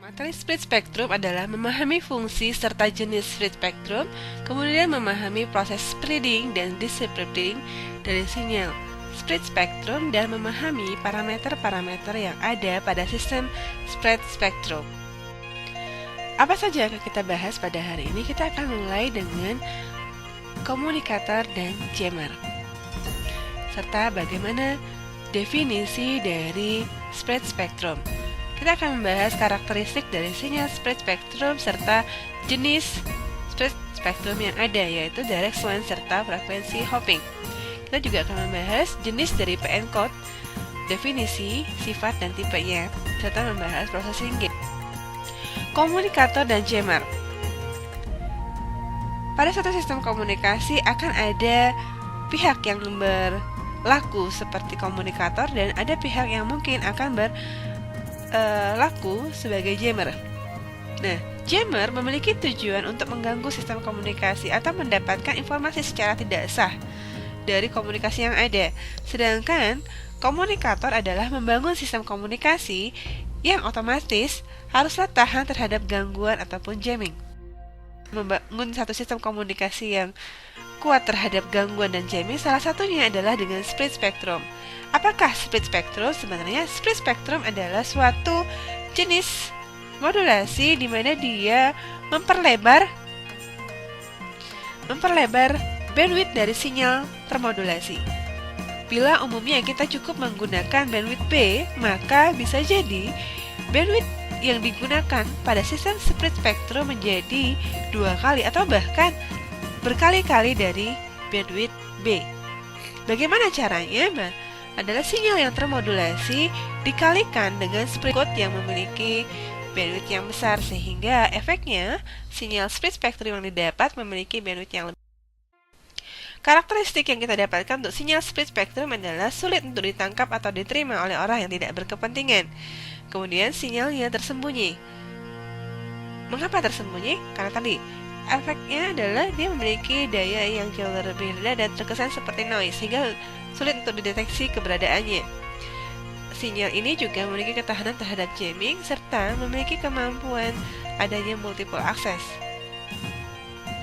Materi split spectrum adalah memahami fungsi serta jenis split spectrum, kemudian memahami proses spreading dan dispersing dari sinyal split spectrum, dan memahami parameter-parameter yang ada pada sistem split spectrum. Apa saja yang akan kita bahas pada hari ini? Kita akan mulai dengan komunikator dan jammer, serta bagaimana definisi dari split spectrum. Kita akan membahas karakteristik dari sinyal split spectrum serta jenis split spectrum yang ada, yaitu direct sequence serta frekuensi hopping. Kita juga akan membahas jenis dari PN code, definisi, sifat, dan tipenya, serta membahas processing gate. Komunikator dan jammer. Pada suatu sistem komunikasi akan ada pihak yang berlaku seperti komunikator dan ada pihak yang mungkin akan berlaku sebagai jammer. Nah, jammer memiliki tujuan untuk mengganggu sistem komunikasi atau mendapatkan informasi secara tidak sah dari komunikasi yang ada. Sedangkan komunikator adalah membangun sistem komunikasi yang otomatis haruslah tahan terhadap gangguan ataupun jamming. Membangun satu sistem komunikasi yang kuat terhadap gangguan dan jamming salah satunya adalah dengan split spectrum. Apakah split spectrum? Sebenarnya split spectrum adalah suatu jenis modulasi di mana dia memperlebar bandwidth dari sinyal termodulasi. Bila umumnya kita cukup menggunakan bandwidth B, maka bisa jadi bandwidth yang digunakan pada sistem split spectrum menjadi 2 kali atau bahkan berkali-kali dari bandwidth B. Bagaimana caranya? Adalah sinyal yang termodulasi dikalikan dengan split code yang memiliki bandwidth yang besar, sehingga efeknya sinyal split spectrum yang didapat memiliki bandwidth yang lebih. Karakteristik yang kita dapatkan untuk sinyal split spectrum adalah sulit untuk ditangkap atau diterima oleh orang yang tidak berkepentingan. Kemudian sinyalnya tersembunyi. Mengapa tersembunyi? Karena tadi efeknya adalah dia memiliki daya yang jauh lebih rendah dan terkesan seperti noise, sehingga sulit untuk dideteksi keberadaannya. Sinyal ini juga memiliki ketahanan terhadap jamming serta memiliki kemampuan adanya multiple access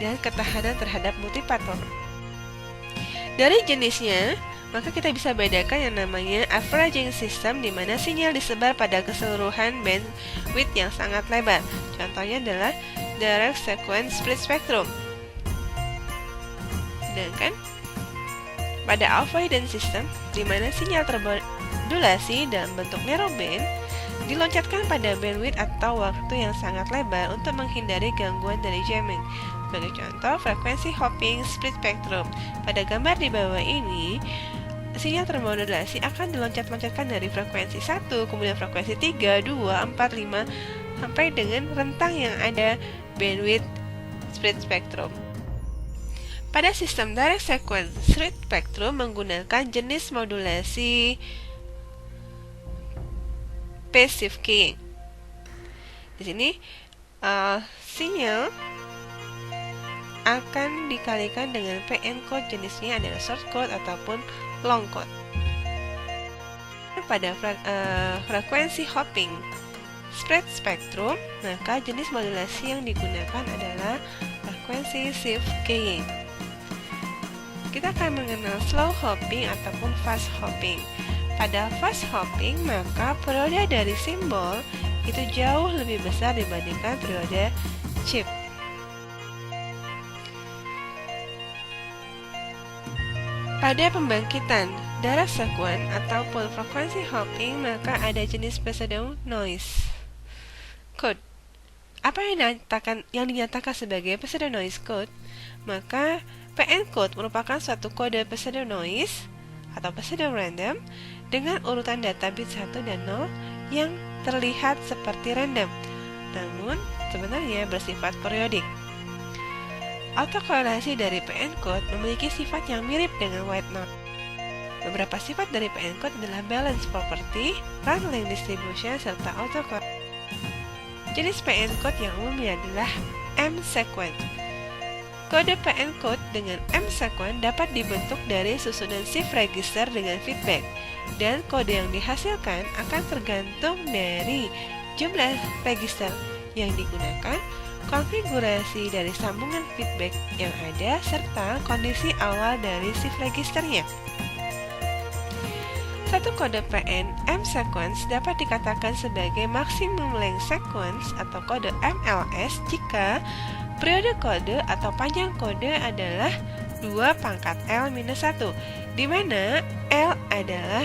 dan ketahanan terhadap multipattern. Dari jenisnya, maka kita bisa bedakan yang namanya averaging system, di mana sinyal disebar pada keseluruhan bandwidth yang sangat lebar. Contohnya adalah direct sequence split spectrum. Sedangkan pada avoidance system, di mana sinyal termodulasi dalam bentuk narrowband diloncatkan pada bandwidth atau waktu yang sangat lebar untuk menghindari gangguan dari jamming. Sebagai contoh, frekuensi hopping split spectrum. Pada gambar di bawah ini, sinyal termodulasi akan diloncat-loncatkan dari frekuensi 1, kemudian frekuensi 3, 2, 4, 5, sampai dengan rentang yang ada bandwidth split spectrum. Pada sistem direct sequence split spectrum menggunakan jenis modulasi passive keying. Di sini sinyal akan dikalikan dengan PN code, jenisnya adalah short code ataupun long code. Pada frekuensi hopping split spectrum, maka jenis modulasi yang digunakan adalah frekuensi shift keying. Kita akan mengenal slow hopping ataupun fast hopping. Pada fast hopping, maka periode dari simbol itu jauh lebih besar dibandingkan periode chip. Pada pembangkitan direct sequence ataupun frekuensi hopping, maka ada jenis pseudo noise code. Apa yang dinyatakan sebagai pseudo noise code? Maka PN code merupakan suatu kode pseudo noise atau pseudo random dengan urutan data bit 1 dan 0 yang terlihat seperti random, namun sebenarnya bersifat periodik. Autokorelasi dari PN code memiliki sifat yang mirip dengan white noise. Beberapa sifat dari PN code adalah balance property, run-length distribution, serta autocorrelation. Jenis PN code yang umumnya adalah M-sequence. Kode PN code dengan M-sequence dapat dibentuk dari susunan shift register dengan feedback, dan kode yang dihasilkan akan tergantung dari jumlah register yang digunakan, konfigurasi dari sambungan feedback yang ada, serta kondisi awal dari shift registernya. Satu kode PN M sequence dapat dikatakan sebagai maximum length sequence atau kode MLS jika periode kode atau panjang kode adalah 2 pangkat L-1, di mana L adalah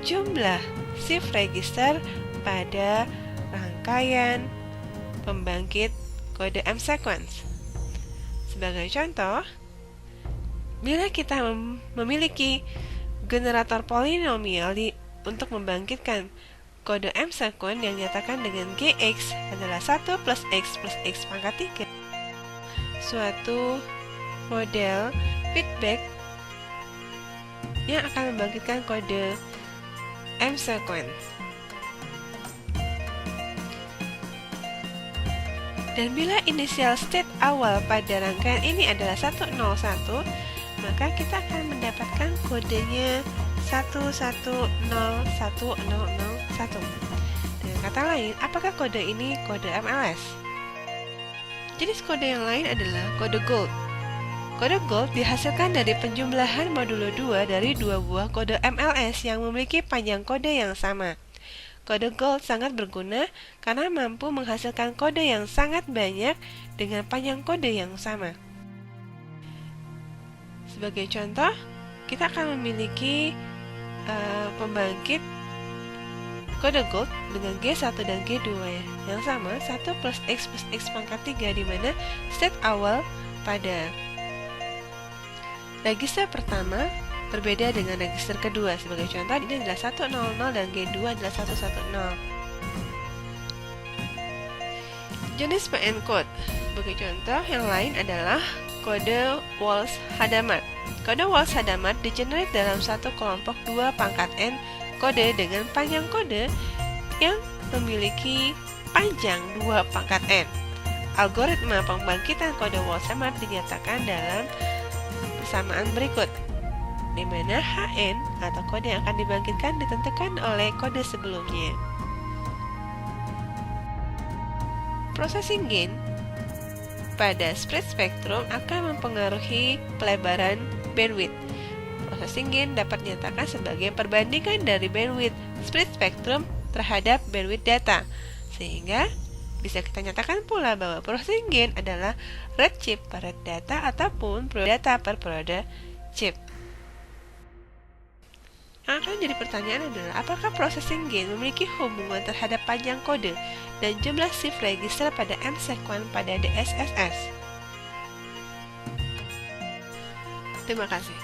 jumlah shift register pada rangkaian pembangkit kode M sequence. Sebagai contoh, bila kita memiliki generator polinomial untuk membangkitkan kode M sequence yang dinyatakan dengan Gx adalah 1 plus X plus X pangkat 3, suatu model feedback yang akan membangkitkan kode M sequence. Dan bila initial state awal pada rangkaian ini adalah 101, maka kita akan mendapatkan kodenya 1101001. Dengan kata lain, apakah kode ini kode MLS? Jenis kode yang lain adalah kode gold. Kode gold dihasilkan dari penjumlahan modulo 2 dari dua buah kode MLS yang memiliki panjang kode yang sama. Kode gold sangat berguna karena mampu menghasilkan kode yang sangat banyak dengan panjang kode yang sama. Sebagai contoh, kita akan memiliki pembangkit kode gold dengan G1 dan G2 yang sama, 1 plus X plus X pangkat 3, di mana state awal pada register pertama berbeda dengan register kedua. Sebagai contoh, ini adalah 100 dan G2 adalah 110. Jenis PN code. Sebagai contoh yang lain adalah kode Walsh-Hadamard. Kode Walsh-Hadamard digenerate dalam satu kelompok 2 pangkat N kode dengan panjang kode yang memiliki panjang 2 pangkat N. Algoritma pembangkitan kode Walsh-Hadamard dinyatakan dalam persamaan berikut, di mana HN atau kode yang akan dibangkitkan ditentukan oleh kode sebelumnya. Processing gain pada spread spectrum akan mempengaruhi pelebaran bandwidth. Processing gain dapat dinyatakan sebagai perbandingan dari bandwidth spread spectrum terhadap bandwidth data, sehingga bisa kita nyatakan pula bahwa processing gain adalah rate chip per rate data ataupun periode data per periode chip. Yang akan jadi pertanyaan adalah, apakah processing gain memiliki hubungan terhadap panjang kode dan jumlah shift register pada M sequence pada DSSS? Terima kasih.